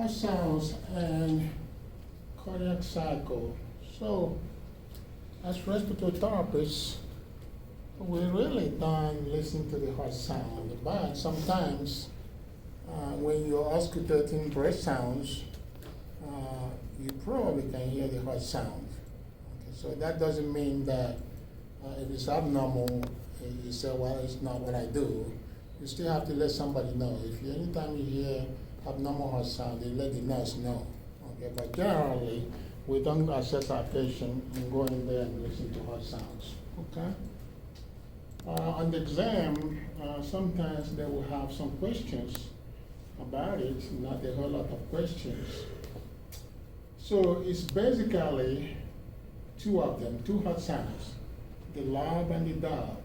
heart sounds and cardiac cycle. So, as respiratory therapists, we really don't listen to the heart sound, but sometimes when you're auscultating breath sounds, you probably can hear the heart sound. Okay, so that doesn't mean that if it's abnormal, you say, well, it's not what I do. You still have to let somebody know. If you, anytime you hear abnormal heart sound, you let the nurse know. Okay, but generally, we don't assess our patient and go in there and listen to heart sounds. Okay. On the exam, sometimes they will have some questions about it, not a whole lot of questions. So it's basically two of them, two heart sounds, the lob and the dub.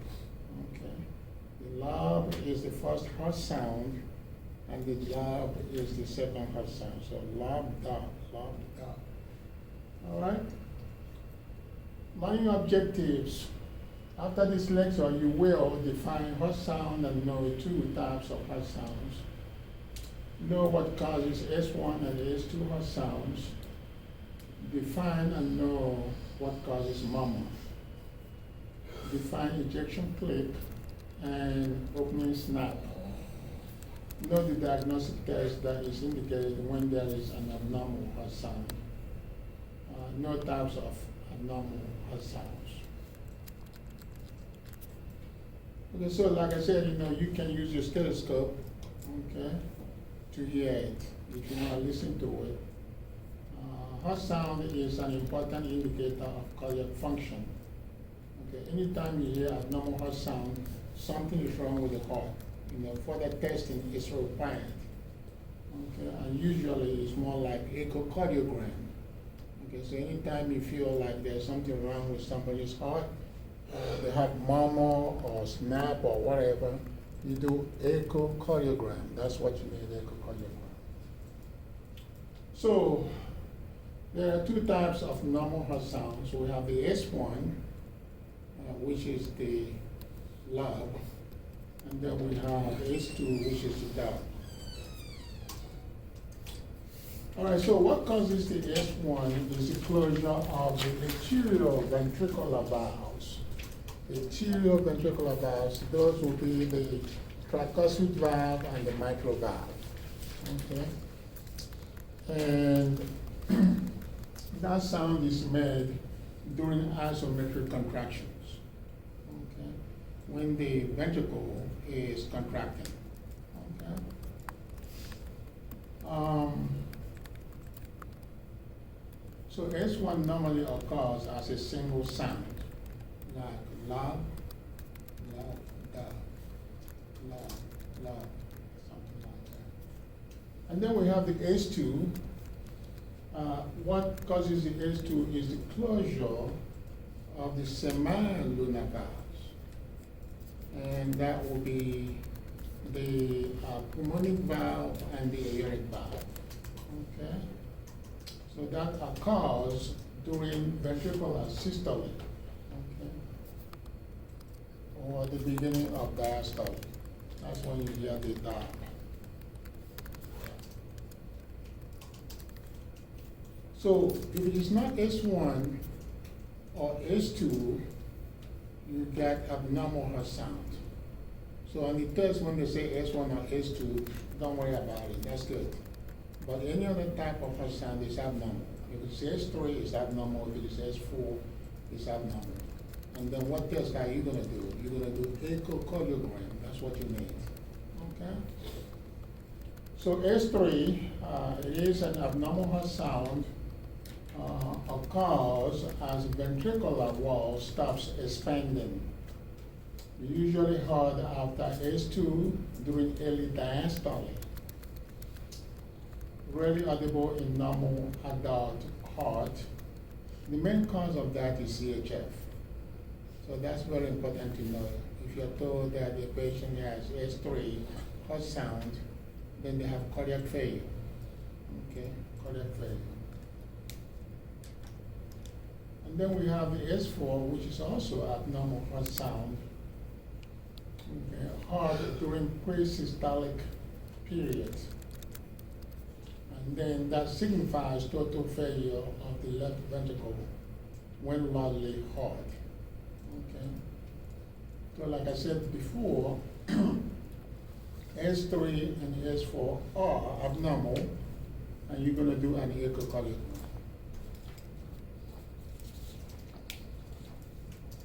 Okay. The lob is the first heart sound, and the dub is the second heart sound. So lob, dub, lob, dub. All right? Learning objectives. After this lecture, you will define heart sound and know two types of heart sounds. Know what causes S1 and S2 heart sounds. Define and know what causes murmur. Define ejection clip and opening snap. Know the diagnostic test that is indicated when there is an abnormal heart sound. Know types of abnormal heart sounds. Okay, so like I said, you can use your stethoscope, okay, to hear it if you want to listen to it. Heart sound is an important indicator of cardiac function. Okay, anytime you hear abnormal heart sound, something is wrong with the heart. Further testing is required. Okay, and usually it's more like echocardiogram. Okay, so anytime you feel like there's something wrong with somebody's heart, they have murmur or snap or whatever, you do echocardiogram. That's what you need, echocardiogram. So there are two types of normal heart sounds. We have the S1, which is the lob, and then we have S2, which is the dub. All right, so what causes the S1 is the closure of the arterioventricular valves. The arterioventricular valves, those will be the tricuspid valve and the mitral valve. Okay? And that sound is made during isometric contractions. Okay? When the ventricle is contracting. Okay? So S1 normally occurs as a single sound, like lob, lob, dub, lob, lob, something like that. And then we have the S2. What causes the S2 is the closure of the semilunar valves. And that will be the pulmonic valve and the aortic valve. Okay? So that occurs during ventricular systole, okay, or the beginning of diastole. That's when you hear the dub. So if it is not S1 or S2, you get abnormal heart sound. So on the test, when they say S1 or S2, don't worry about it, that's good. But any other type of heart sound is abnormal. If it's S3, it's abnormal. If it's S4, it's abnormal. And then what test are you going to do? You're going to do echocardiogram. That's what you need. Okay? So S3, it is an abnormal heart sound, occurs as ventricular wall stops expanding. Usually heard after S2 during early diastole. Rarely audible in normal adult heart. The main cause of that is CHF. So that's very important to know. If you're told that the patient has S3 heart sound, then they have cardiac failure. Okay, cardiac failure. And then we have the S4, which is also abnormal heart sound. Okay, heard during pre-systolic periods. And then that signifies total failure of the left ventricle when loudly hard. Okay. So like I said before, S3 and S4 are abnormal, and you're going to do an echocardiogram.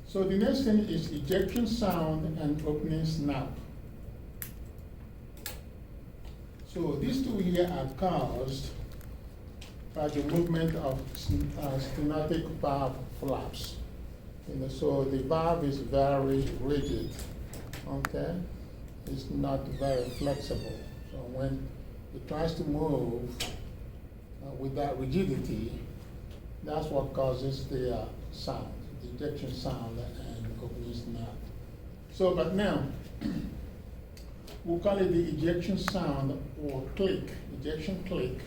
So the next thing is ejection sound and opening snap. So these two here are caused by the movement of stenotic valve flaps. So the valve is very rigid, okay? It's not very flexible. So when it tries to move with that rigidity, that's what causes the sound, the ejection sound and opening snap. So, but now, we'll call it the ejection sound or click, ejection click,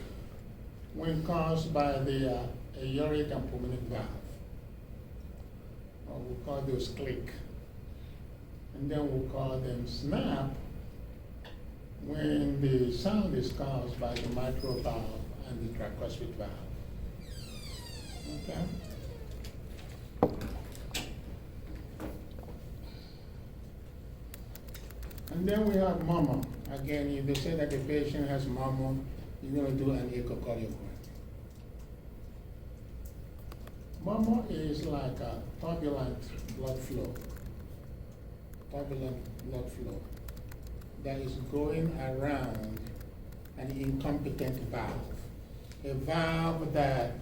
when caused by the aortic and pulmonary valve. We'll call those click. And then we'll call them snap when the sound is caused by the mitral valve and the tricuspid valve. Okay? And then we have murmur. Again, if they say that the patient has murmur, you're going to do an echocardiogram. Murmur is like a turbulent blood flow. Turbulent blood flow that is going around an incompetent valve. A valve that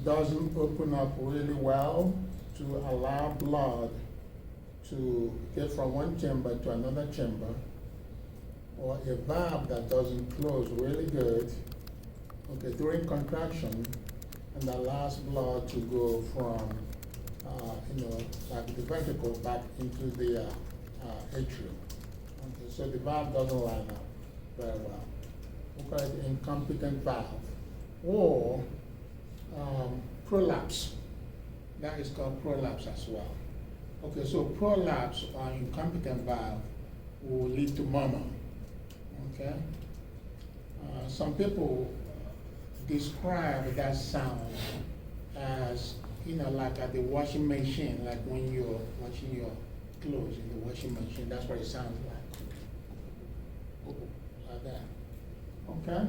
doesn't open up really well to allow blood to get from one chamber to another chamber, or a valve that doesn't close really good, okay, during contraction, and allows blood to go from, like the ventricle back into the atrium. Okay, so the valve doesn't line up very well. We call it incompetent valve, or prolapse. That is called prolapse as well. Okay, so prolapse or incompetent valve will lead to murmur. Okay, some people describe that sound as, like at the washing machine, like when you're washing your clothes in the washing machine. That's what it sounds like. Like that. Okay.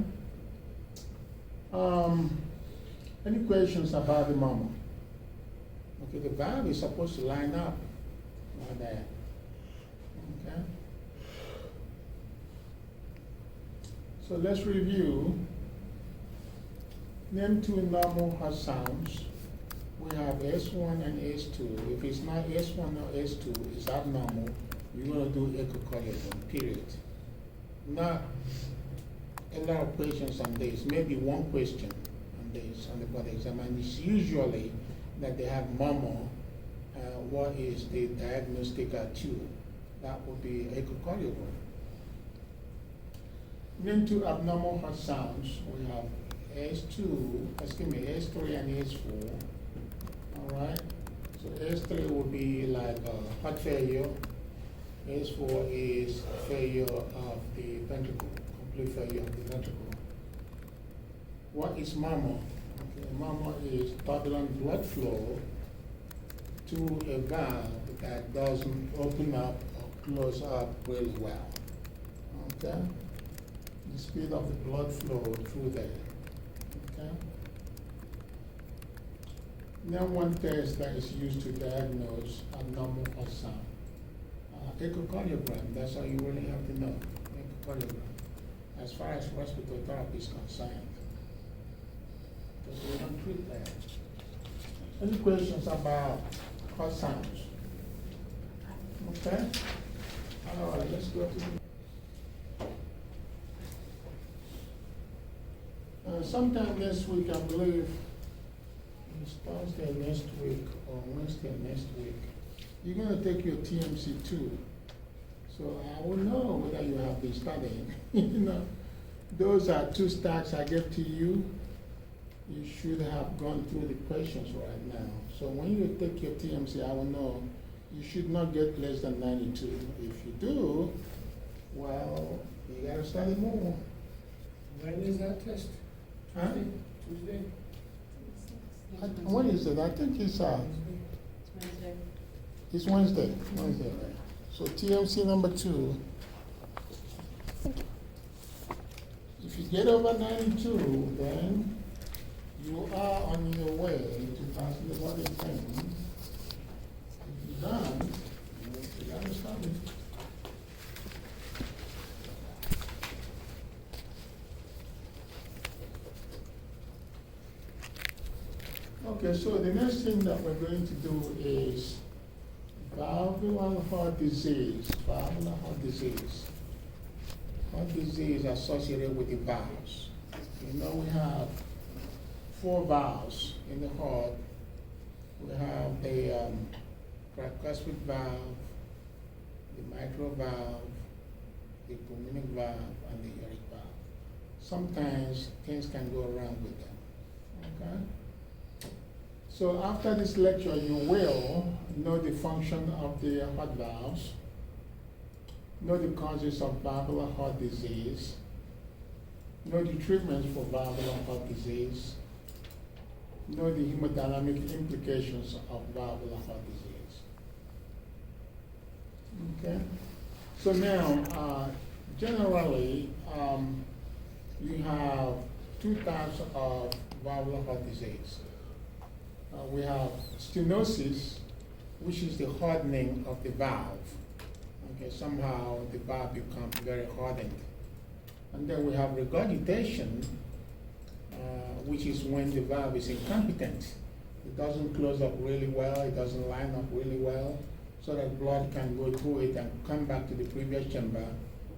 Any questions about the murmur? Okay, the valve is supposed to line up like that. Okay. So let's review. Name two normal heart sounds. We have S1 and S2. If it's not S1 or S2, it's abnormal. You're going to do echocardiogram, period. Not a lot of questions on this, maybe one question on this on the body exam, and it's usually that they have murmur. What is the diagnostic tool? That would be echocardiogram. Name two abnormal heart sounds. We have S3 and S4. All right. So S3 would be like heart failure. S4 is failure of the ventricle, complete failure of the ventricle. What is murmur? Okay, murmur is turbulent blood flow to a valve that doesn't open up or close up really well. Okay? The speed of the blood flow through there. Okay? Now one test that is used to diagnose abnormal heart sound. Echocardiogram, that's all you really have to know. Echocardiogram, as far as respiratory therapy is concerned. Because we don't treat that. Any questions about heart sounds? Okay? All right, let's go to sometime next week, I believe, it's Thursday next week or Wednesday next week, you're going to take your TMC too. So I will know whether you have been studying. Those are two stacks I gave to you. You should have gone through the questions right now. So when you take your TMC, I will know you should not get less than 92. If you do, well, you got to study more. When is that test? Huh? Tuesday. What is it? I think it's Wednesday. it's Wednesday. Wednesday, right? So TMC number 2. If you get over 92, then you are on your way to passing the body thing. If you're done, you gotta stop it. Okay, so the next thing that we're going to do is valvular heart disease. Valvular heart disease. Heart disease associated with the valves. You know, we have 4 valves in the heart. We have the tricuspid valve, the mitral valve, the pulmonic valve, and the aortic valve. Sometimes things can go wrong with them. Okay? So after this lecture, you will know the function of the heart valves, know the causes of valvular heart disease, know the treatments for valvular heart disease, know the hemodynamic implications of valvular heart disease. Okay? So now, generally, you have 2 types of valvular heart disease. We have stenosis, which is the hardening of the valve. Okay, somehow the valve becomes very hardened. And then we have regurgitation, which is when the valve is incompetent. It doesn't close up really well, it doesn't line up really well, so that blood can go through it and come back to the previous chamber,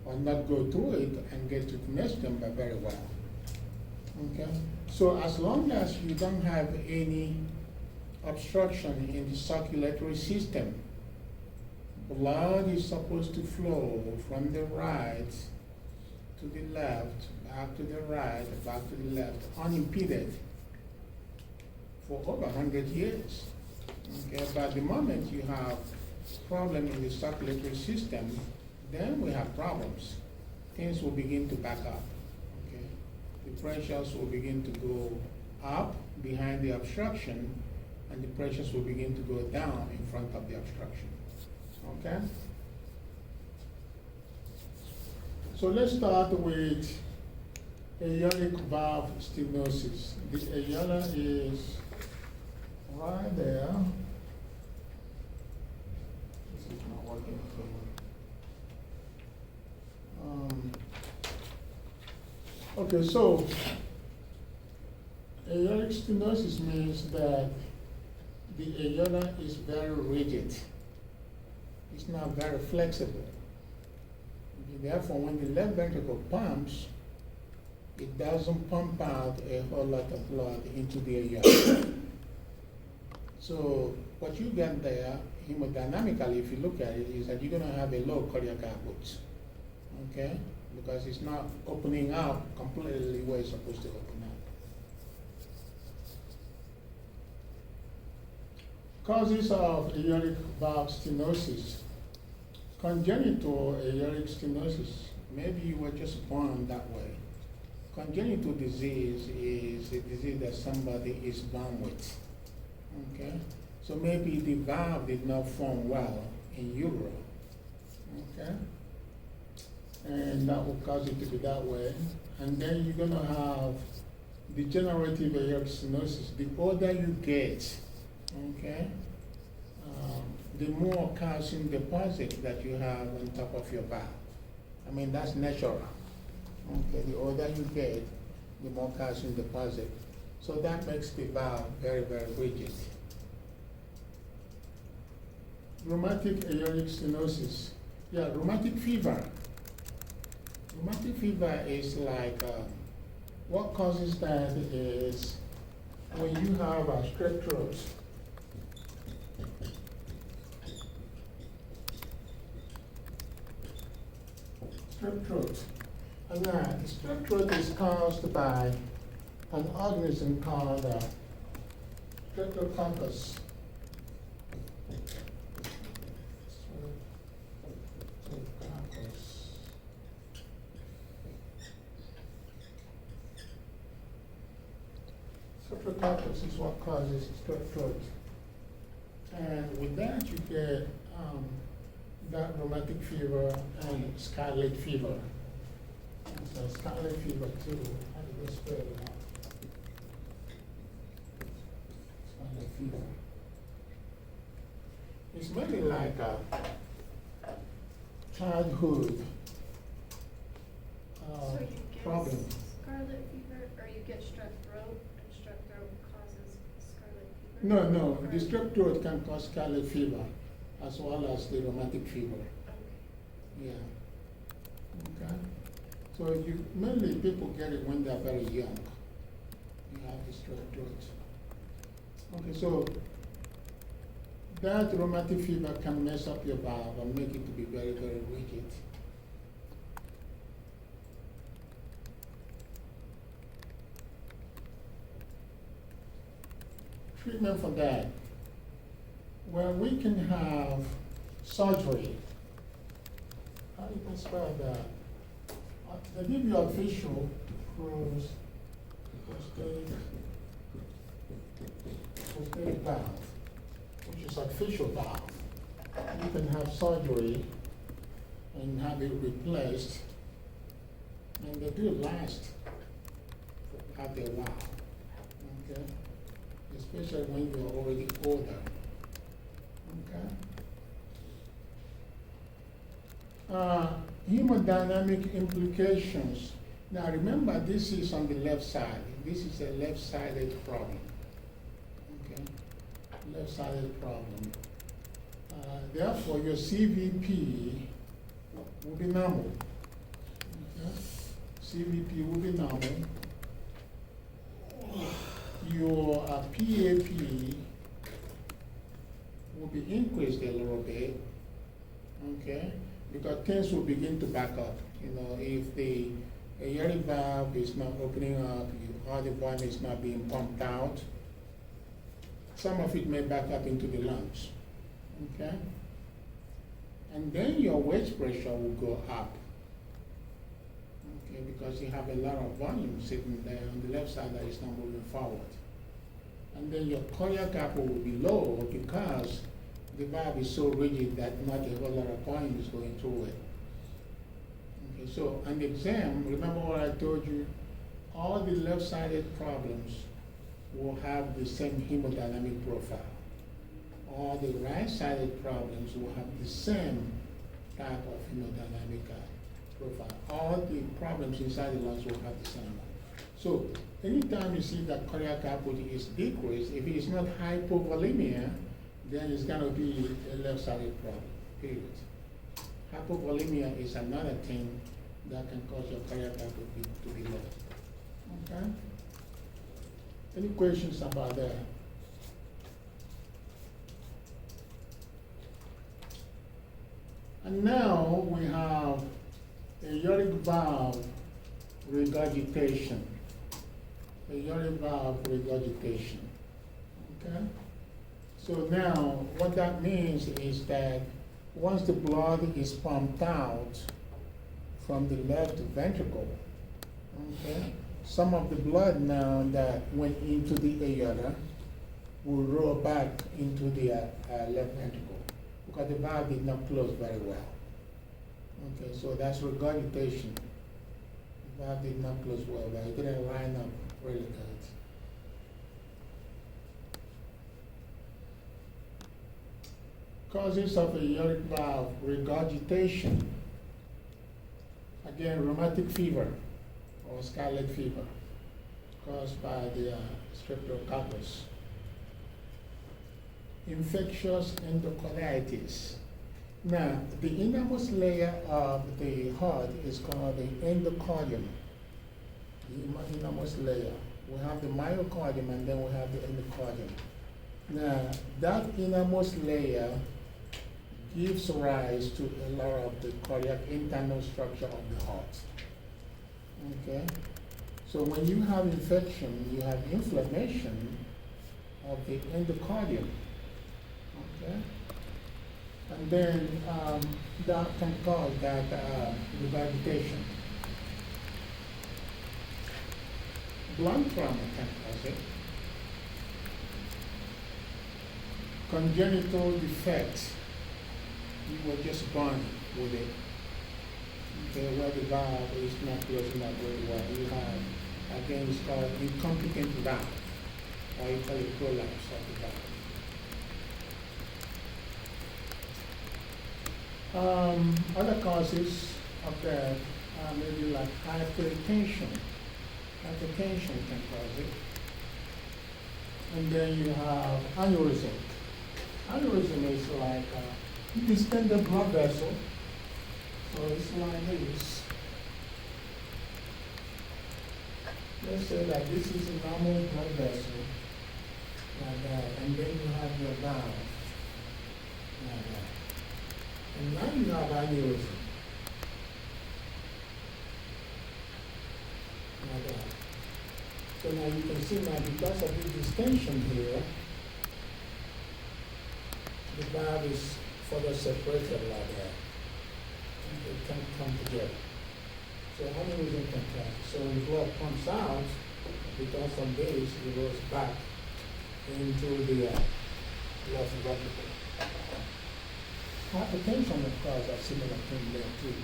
or not go through it and get to the next chamber very well. Okay? So as long as you don't have any obstruction in the circulatory system, blood is supposed to flow from the right to the left, back to the right, back to the left, unimpeded for over 100 years. Okay, but the moment you have problem in the circulatory system, then we have problems. Things will begin to back up. Okay, the pressures will begin to go up behind the obstruction, and the pressures will begin to go down in front of the obstruction. Okay? So let's start with aortic valve stenosis. The aorta is right there. This is not working for me. Okay, so aortic stenosis means that the aorta is very rigid. It's not very flexible. Therefore, when the left ventricle pumps, it doesn't pump out a whole lot of blood into the aorta. So what you get there, hemodynamically, if you look at it, is that you're going to have a low cardiac output, okay? Because it's not opening up completely where it's supposed to open up. Causes of aortic valve stenosis. Congenital aortic stenosis. Maybe you were just born that way. Congenital disease is a disease that somebody is born with. Okay? So maybe the valve did not form well in utero. Okay? And that will cause it to be that way. And then you're going to have degenerative aortic stenosis. The older you get, okay, the more calcium deposit that you have on top of your valve. I mean, that's natural. Okay, the older you get, the more calcium deposit. So that makes the valve very, very rigid. Rheumatic aortic stenosis. Yeah, rheumatic fever. Rheumatic fever is like, what causes that is when you have a strep throat. Strep throat. And the strep throat is caused by an organism called Streptococcus. Streptococcus is what causes strep throat. And with that, you get that rheumatic fever and scarlet fever. And so scarlet fever too. How do they spell it out? Scarlet fever. It's really like a childhood So you get problem. scarlet fever, or you get strep throat, and strep throat causes scarlet fever? No, no, Or- the strep throat can cause scarlet fever as well as the rheumatic fever. Okay. Yeah. Okay. So you mainly people get it when they're very young. You have the strep throat. Okay, so that rheumatic fever can mess up your valve and make it to be very, very rigid. Treatment for that. Well, we can have surgery. How do you describe that? They give you official cruise prosthetic valve, which is artificial valve. You can have surgery and have it replaced, and they do last after a while. Okay? Especially when you're already older. Okay? Hemodynamic implications. Now remember, this is on the left side. This is a left-sided problem. Okay? Left-sided problem. Therefore, your CVP will be normal. Okay? CVP will be normal. Your PAP will be increased a little bit, okay? Because things will begin to back up. You know, if the aortic valve is not opening up, all the volume is not being pumped out, some of it may back up into the lungs, okay? And then your wedge pressure will go up, okay, because you have a lot of volume sitting there on the left side that is not moving forward. And then your cardiac output will be low because the valve is so rigid that not a whole lot of volume is going through it. Okay, so on the exam, remember what I told you? All the left-sided problems will have the same hemodynamic profile. All the right-sided problems will have the same type of hemodynamic profile. All the problems inside the lungs will have the same one. So anytime you see that cardiac output is decreased, if it is not hypovolemia, then it's going to be a left-sided problem, period. Hypovolemia is another thing that can cause your cardiac output to be low. Okay? Any questions about that? And now we have aortic valve regurgitation. Aortic valve regurgitation. Okay? So now what that means is that once the blood is pumped out from the left ventricle, okay, some of the blood now that went into the aorta will roll back into the left ventricle because the valve did not close very well. Okay, so that's regurgitation. The valve did not close well, but it didn't line up really good. Causes of aortic valve regurgitation. Again, rheumatic fever or scarlet fever caused by the streptococcus. Infectious endocarditis. Now, the innermost layer of the heart is called the endocardium. The innermost layer. We have the myocardium and then we have the endocardium. Now, that innermost layer gives rise to a lot of the cardiac internal structure of the heart. Okay? So when you have infection, you have inflammation of the endocardium. Okay? And then that can cause that regurgitation. Blunt trauma can cause it. congenital defect, you were just born with it. Okay, where the valve is not closing up very well. You have, again, it's called incompetent valve, or you call it prolapse of the valve. Other causes of that are maybe like hypertension. Hypertension can cause it. And then you have aneurysm. Aneurysm is like distended blood vessel. So it's like this. Let's say that this is a normal blood vessel, like that, and then you have your valve, like that. And now you have aneurysm, like that. So now you can see now because of this distension here, the valve is further separated like that. It can come together. So aneurysm can cause it. So when blood pumps out, because from this it goes back into the left ventricle. Hypertension, of course, are similar thing there too.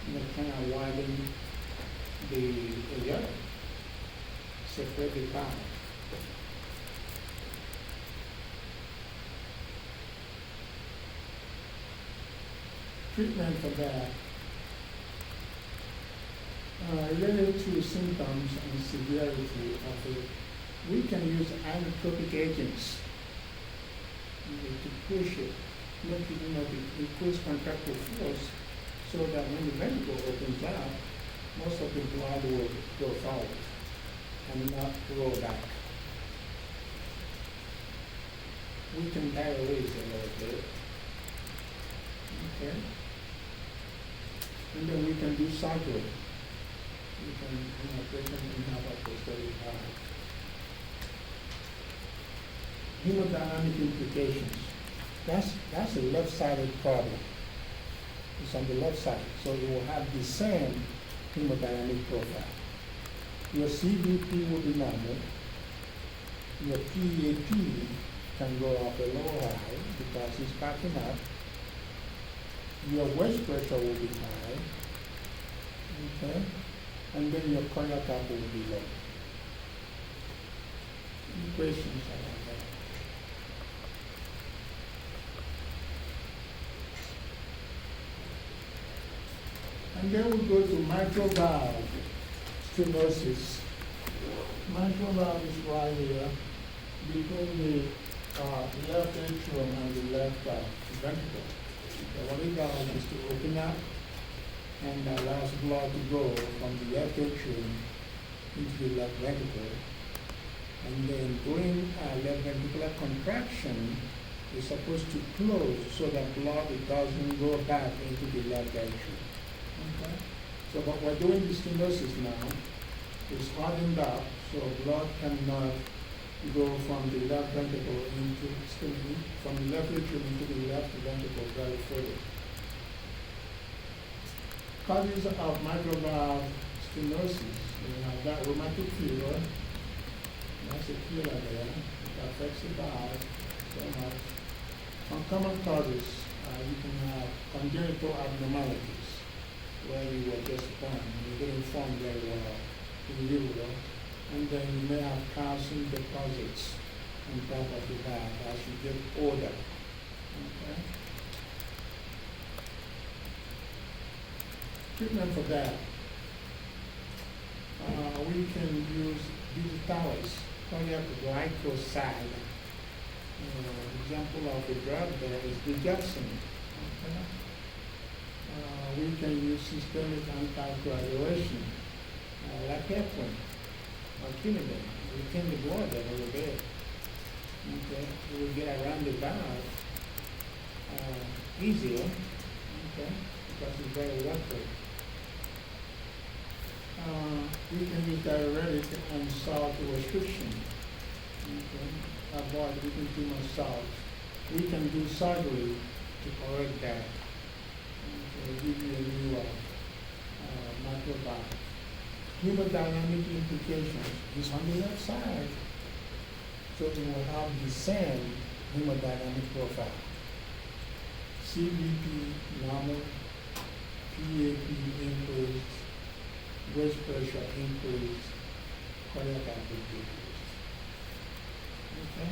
You know, kind of widen the aorta, separate the valve. Treatment for that related to symptoms and severity of it, we can use inotropic agents to push it, make it, increase contractile force, so that when the ventricle opens up, most of the blood will go forward and not roll back. We can diurese a little bit. Okay. And then we can do surgery. We can, patient can have a posterior valve. Hemodynamic implications. That's a left-sided problem. It's on the left side, so you will have the same hemodynamic profile. Your CVP will be normal. Your PAP can go up a little high because it's backing up. Your waist pressure will be high, okay, and then your cardiac output will be low. Equations are like that. And then we go to mitral valve stenosis. Mitral valve is right here between the left atrium and the left ventricle. The only valve is to open up and allows blood to go from the left atrium into the left ventricle. And then during left ventricular contraction, is supposed to close so that blood doesn't go back into the left atrium. Okay? So what we're doing the stenosis now is hardened up so blood cannot go from the left ventricle into, from the left atrium into the left ventricle very freely. Causes of mitral valve stenosis, you have that rheumatic fever, that's a killer there, it affects the valve so much. Uncommon causes, you can have congenital abnormalities, where you were just born, you didn't form very well in utero, and then you may have calcium deposits on top of the valve as you get older. Okay? Treatment for that. We can use digitalis, cardiac glycoside. Example of the drug there is digoxin. Okay? We can use systemic anticoagulation, like heparin or quinidine. We thin the blood a little bit. Okay, we will get around the valve easier. Okay, because it's very watery. We can use diuretic and salt restriction. Okay, avoid eating too much salt. We can do surgery to correct that. We'll give you a new mitral valve. Hemodynamic implications is on the left side. So it will have the same hemodynamic profile. CVP normal, PAP increased, waist pressure increased, cardiac output decreased. Okay?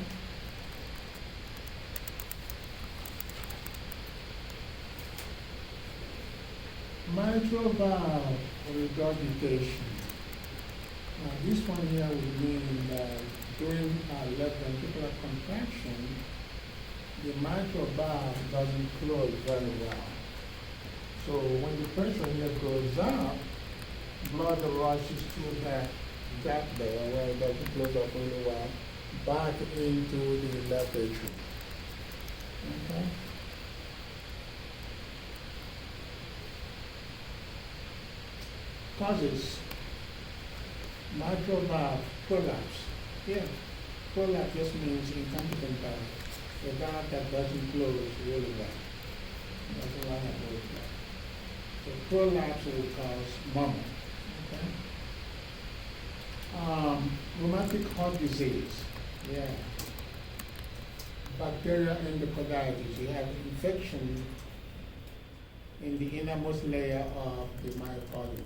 Mitral valve regurgitation. Now, this one here would mean that during left ventricular contraction, the mitral valve doesn't close very well. So when the pressure here goes up, blood rushes through that gap there where it doesn't close up really well, back into the left atrium. Okay? Causes mitral valve prolapse. Yeah, prolapse just means incompetent valve. The valve that doesn't close really well. Doesn't line up really well. So prolapse will cause murmur. Okay? Rheumatic heart disease. Yeah. Bacterial endocarditis. You have infection in the innermost layer of the myocardium.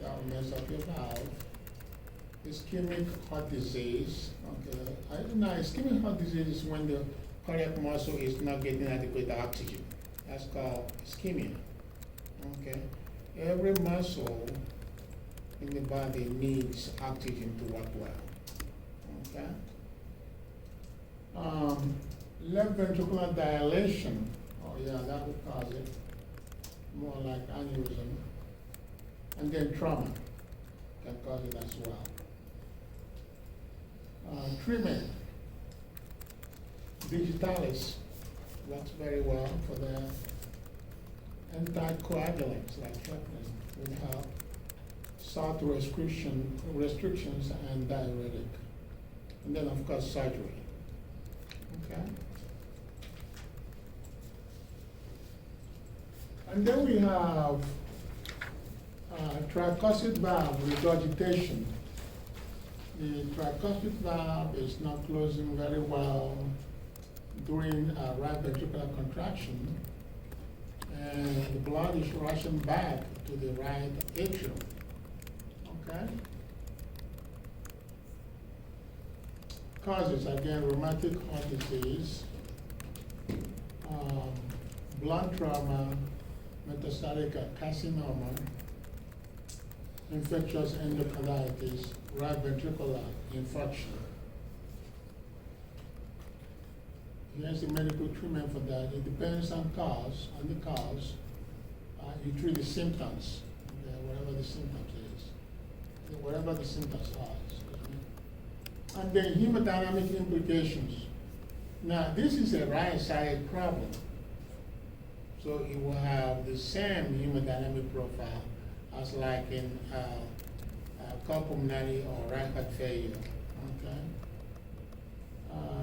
That will mess up your valve. Ischemic heart disease. Okay. Ischemic heart disease is when the cardiac muscle is not getting adequate oxygen. That's called ischemia. Okay. Every muscle in the body needs oxygen to work well. Okay. Left ventricular dilation. Oh yeah, that would cause it. More like aneurysm. And then trauma can cause it as well. Treatment. Digitalis works very well for the anticoagulants like heparin would help. Salt restrictions and diuretic. And then of course surgery. Okay. And then we have tricuspid valve regurgitation. The tricuspid valve is not closing very well during right ventricular contraction, and the blood is rushing back to the right atrium. Okay? Causes, again, rheumatic heart disease, blunt trauma, metastatic carcinoma, infectious endocarditis, right ventricular infarction. Here's the medical treatment for that. It depends on the cause. You treat the symptoms, okay, whatever the symptoms is, whatever the symptoms are. And then hemodynamic implications. Now, this is a right-sided problem. So it will have the same hemodynamic profile as like in pulmonary or right heart failure. Okay.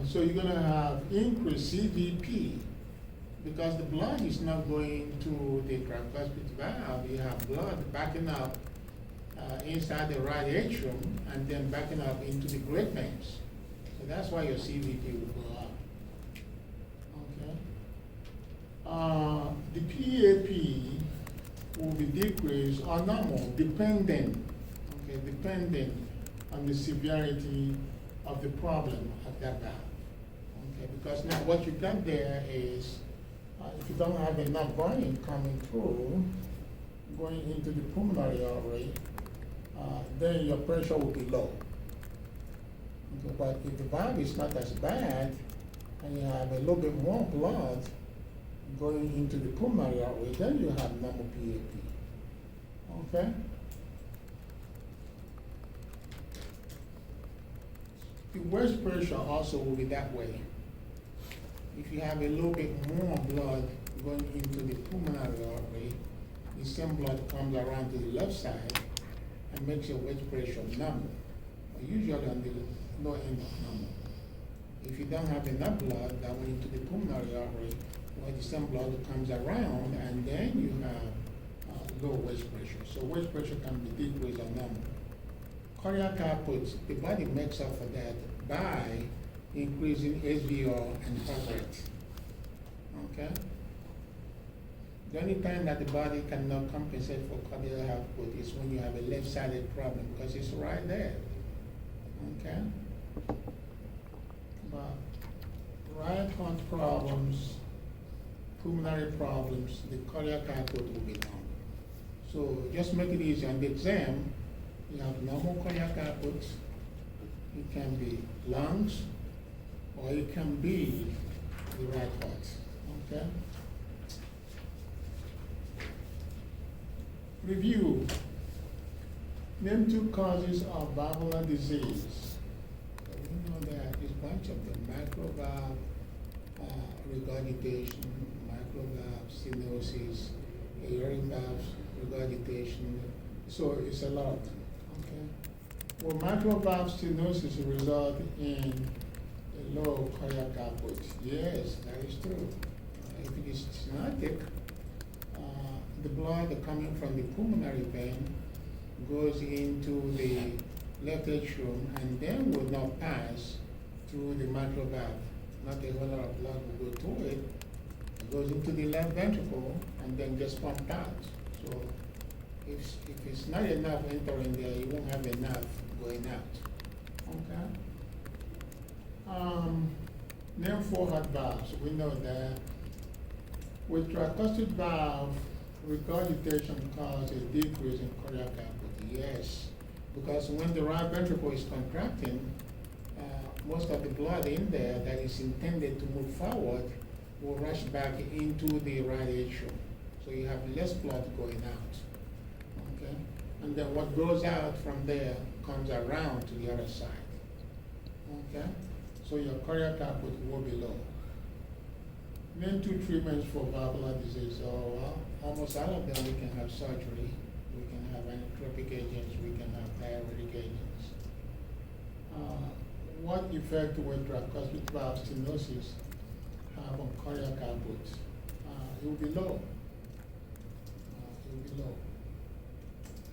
So you're going to have increased CVP because the blood is not going to the tricuspid valve. You have blood backing up inside the right atrium and then backing up into the great veins. So that's why your CVP will go up. Okay. The PAP will be decreased or normal depending on the severity of the problem of that valve. Okay, because now what you got there is if you don't have enough volume coming through, going into the pulmonary artery, then your pressure will be low. Okay, but if the valve is not as bad and you have a little bit more blood going into the pulmonary artery, then you have normal PAP. Okay? The waist pressure also will be that way. If you have a little bit more blood going into the pulmonary artery, the same blood comes around to the left side and makes your waist pressure normal, or usually on the low end of normal. If you don't have enough blood that went into the pulmonary artery, well, the same blood comes around and then you have low waist pressure. So waist pressure can be decreased or normal. Cardiac output, the body makes up for that by increasing SVR and heart rate. Okay? The only time that the body cannot compensate for cardiac output is when you have a left-sided problem because it's right there. Okay? But right heart problems, pulmonary problems, the cardiac output will be down. So just make it easy. On the exam, you have normal cardiac output. It can be lungs, or it can be the right heart. Okay? Review. Name 2 causes of valvular disease. So we know that there's a bunch of them: microvalve regurgitation, microvalve stenosis, aortic valve regurgitation. So it's a lot of them. Okay. Well, microvalve stenosis result in a low cardiac output. Yes, that is true. If it is stenotic, the blood coming from the pulmonary vein goes into the left atrium and then will not pass through the mitral valve. Not a whole lot of blood will go to it. It goes into the left ventricle and then gets pumped out. So if it's not enough entering there, you won't have enough going out. Okay? Name 4 heart valves. We know that with tricuspid valve, regurgitation causes a decrease in cardiac output. Yes, because when the right ventricle is contracting, most of the blood in there that is intended to move forward will rush back into the right atrium. So you have less blood going out. Okay? And then what goes out from there comes around to the other side. Okay? So your cardiac output will be low. Name 2 treatments for valvular disease. Oh, well, almost all of them we can have surgery. We can have inotropic agents. We can have diuretic agents. What effect will tricuspid valve stenosis have on cardiac output? It will be low. It will be low.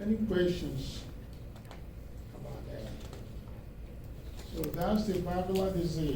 Any questions about that? So that's the valvular disease.